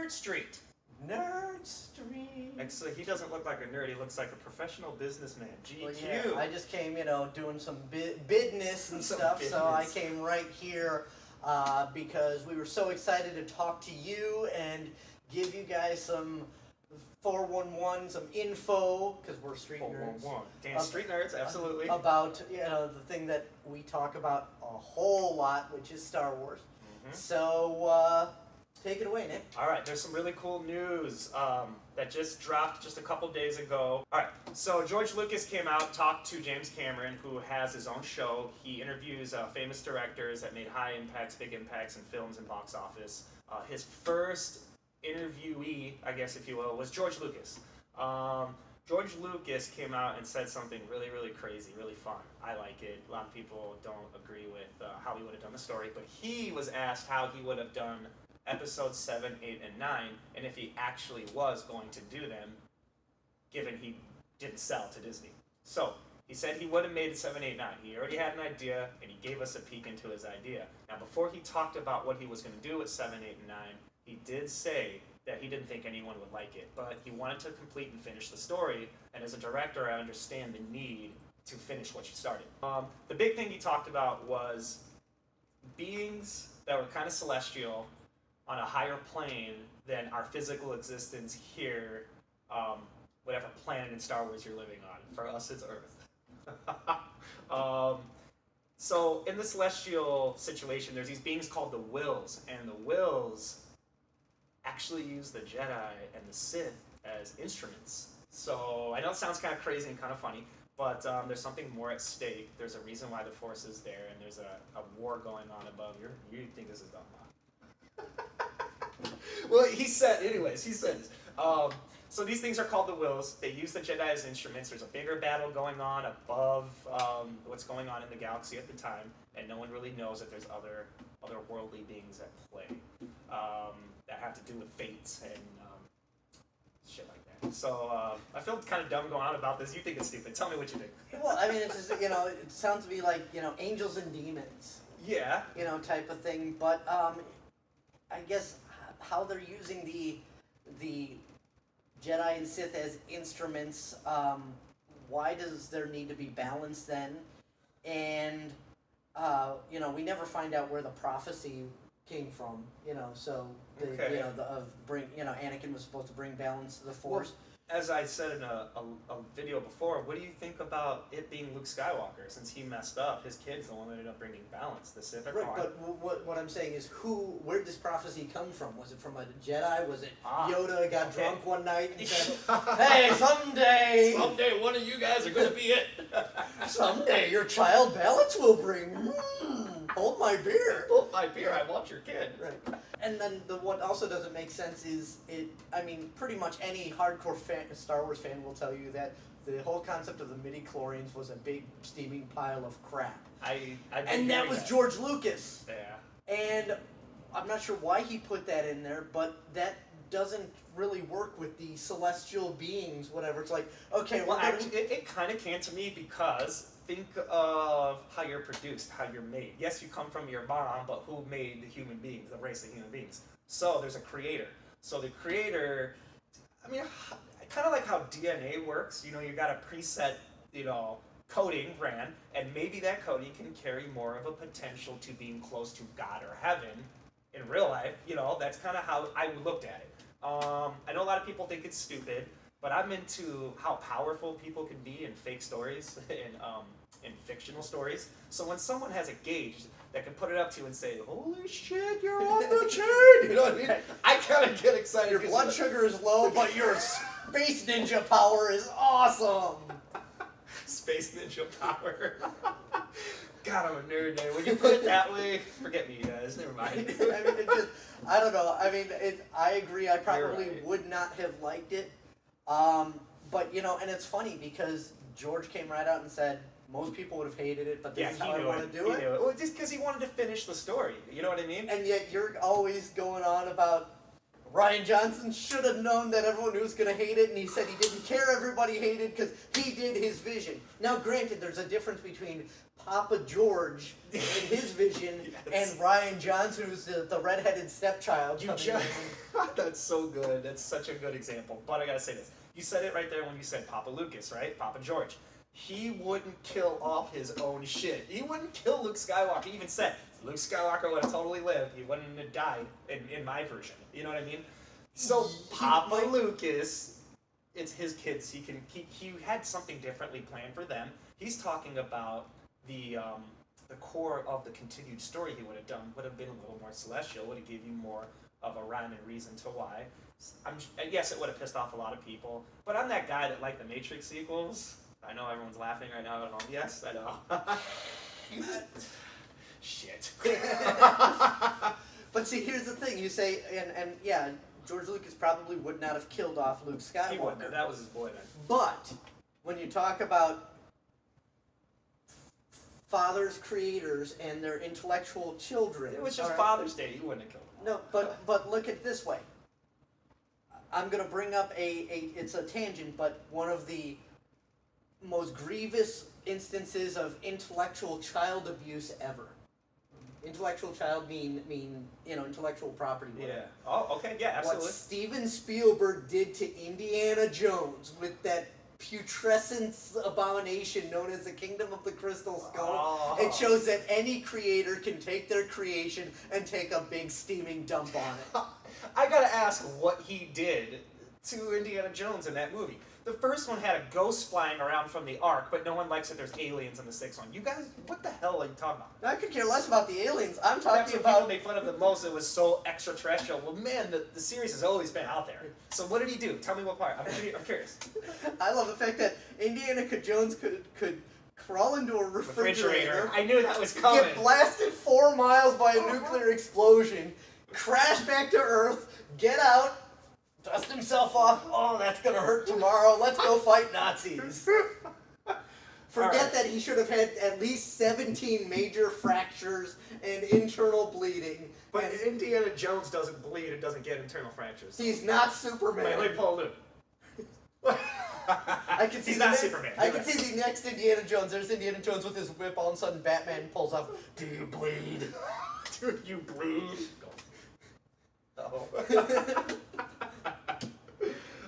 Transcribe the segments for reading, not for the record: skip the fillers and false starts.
Nerd Street. Nerd Street. Actually, he doesn't look like a nerd. He looks like a professional businessman. GQ. Well, yeah, I just came, doing some business and stuff, so I came right here because we were so excited to talk to you and give you guys some 411, some info, because we're street nerds. 411. Damn, street nerds, absolutely. About, the thing that we talk about a whole lot, which is Star Wars. Mm-hmm. So, take it away, Nick. All right, there's some really cool news that just dropped just a couple days ago. All right, so George Lucas came out, talked to James Cameron, who has his own show. He interviews famous directors that made high impacts, big impacts in films and box office. His first interviewee, I guess if you will, was George Lucas. George Lucas came out and said something really, really crazy, really fun. I like it. A lot of people don't agree with how he would have done the story, but he was asked how he would have done episodes 7, 8, and 9, and if he actually was going to do them, given he didn't sell to Disney. So, he said he would have made 7, 8, 9. He already had an idea, and he gave us a peek into his idea. Now, before he talked about what he was going to do with 7, 8, and 9, he did say that he didn't think anyone would like it, but he wanted to complete and finish the story, and as a director, I understand the need to finish what you started. The big thing he talked about was beings that were kind of celestial, on a higher plane than our physical existence here, whatever planet in Star Wars you're living on. For us, it's Earth. So in the celestial situation, there's these beings called the Wills, and the Wills actually use the Jedi and the Sith as instruments. So I know it sounds kind of crazy and kind of funny, but there's something more at stake. There's a reason why the Force is there, and there's a war going on above. You think this is dumb, huh? Well, he said this. So these things are called the Wills. They use the Jedi as instruments. There's a bigger battle going on above what's going on in the galaxy at the time, and no one really knows that there's otherworldly beings at play that have to do with fates and shit like that. So I feel kind of dumb going on about this. You think it's stupid. Tell me what you think. Well, I mean, it's just, it sounds to me like, angels and demons. Yeah. Type of thing. But I guess how they're using the Jedi and Sith as instruments, why does there need to be balance then? And, we never find out where the prophecy came from, so, Anakin was supposed to bring balance to the Force. Well, as I said in a video before, what do you think about it being Luke Skywalker? Since he messed up, his kid's the one that ended up bringing balance. The Sith are gone. Right, but what I'm saying is, where did this prophecy come from? Was it from a Jedi? Was it Yoda got drunk one night and said, "Hey, someday one of you guys are going to be it. Someday your child balance will bring. Hold my beer. Hold my beer. I want your kid." Right. And then what also doesn't make sense is pretty much any hardcore Star Wars fan will tell you that the whole concept of the midi-chlorians was a big steaming pile of crap. And that was George Lucas. Yeah. And I'm not sure why he put that in there, but that doesn't really work with the celestial beings, whatever. It's like, okay, well, actually, it kind of can to me because think of how you're produced, how you're made. Yes, you come from your mom, but who made the human beings, the race of human beings? So there's a creator. So the creator, kind of like how DNA works. You got a preset, coding ran, and maybe that coding can carry more of a potential to being close to God or heaven in real life. That's kind of how I looked at it. I know a lot of people think it's stupid, but I'm into how powerful people can be in fake stories and in fictional stories. So when someone has a gauge that can put it up to you and say, "Holy shit, you're on the chain," you know what I mean? I kind of get excited. Your blood sugar is low, but your space ninja power is awesome. Space ninja power. God, I'm a nerd, man. When you put it that way, forget me, guys. Never mind. I don't know. I agree. I probably would not have liked it. But, and it's funny because George came right out and said, most people would have hated it, but this is how I want to do it. Well, just because he wanted to finish the story. You know what I mean? And yet you're always going on about Rian Johnson should have known that everyone was going to hate it, and he said he didn't care everybody hated because he did his vision. Now, granted, there's a difference between Papa George in his vision, Yes. and Ryan Johnson, who's the redheaded stepchild. You coming just, in. that's so good. That's such a good example. But I gotta say this. You said it right there when you said Papa Lucas, right? Papa George. He wouldn't kill off his own shit. He wouldn't kill Luke Skywalker. He even said, if Luke Skywalker would have totally lived, he wouldn't have died in my version. You know what I mean? So Papa Lucas, it's his kids. He had something differently planned for them. He's talking about the core of the continued story he would have done would have been a little more celestial, would have given you more of a rhyme and reason to why. Yes, it would have pissed off a lot of people, but I'm that guy that liked the Matrix sequels. I know everyone's laughing right now. I don't know. Yes, I know. Shit. But see, here's the thing. You say, and yeah, George Lucas probably would not have killed off Luke Skywalker. He wouldn't. That was his boy then. But when you talk about fathers, creators, and their intellectual children, It was just all right? Father's Day. He wouldn't have killed him. No, but look at it this way. I'm gonna bring up it's a tangent, but one of the most grievous instances of intellectual child abuse ever. Intellectual child mean intellectual property. Whatever. Yeah. Oh, okay. Yeah, absolutely. What Steven Spielberg did to Indiana Jones with that putrescence abomination known as the Kingdom of the Crystal Skull. Oh. It shows that any creator can take their creation and take a big steaming dump on it. I gotta ask what he did to Indiana Jones in that movie. The first one had a ghost flying around from the Ark, but no one likes that there's aliens in the sixth one. You guys, what the hell are you talking about? I could care less about the aliens. I'm That's talking what about. people make fun of the most. It was so extraterrestrial. Well, man, the series has always been out there. So what did he do? Tell me what part. I'm curious. I love the fact that Indiana Jones could crawl into a refrigerator, I knew that was coming. get blasted 4 miles by a nuclear explosion, crash back to Earth, get out, dust himself off. Oh, that's gonna hurt tomorrow. Let's go fight Nazis. Forget right. that he should have had at least 17 major fractures and internal bleeding. But And Indiana Jones doesn't bleed and doesn't get internal fractures. he's not Superman. Wait, let me pull Luke. I can see He's the not next, Superman. I You're can right. see the next Indiana Jones. There's Indiana Jones with his whip. All of a sudden, Batman pulls up. Do you bleed? Do you bleed? Oh.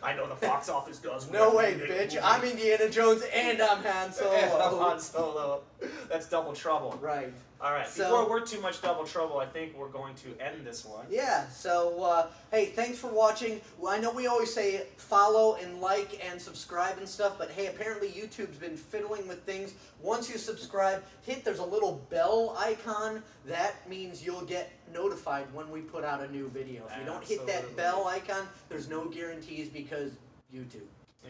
I know the box office does. No whatever way, you make bitch. a I'm movie. Indiana Jones and I'm Han Solo. And I'm Han Solo. That's double trouble. Right. All right. So- Before we're too much double trouble, I think we're going to end this one. Yeah, so, hey, thanks for watching. Well, I know we always say follow and like and subscribe and stuff, but hey, apparently YouTube's been fiddling with things. Once you subscribe, there's a little bell icon. That means you'll get notified when we put out a new video. If you don't hit that Absolutely. bell icon, there's no guarantees because YouTube.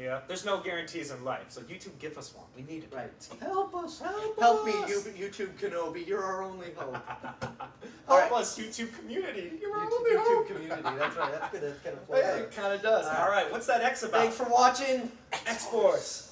Yeah. There's no guarantees in life, so YouTube, give us one. We need it. Right. Help us. Help me, YouTube Kenobi. You're our only hope. Help right. us, YouTube community. You're our YouTube, only YouTube hope. community. That's right. That's gonna kind of Yeah, it kind of does. All right. What's that X about? Thanks for watching. X-Force.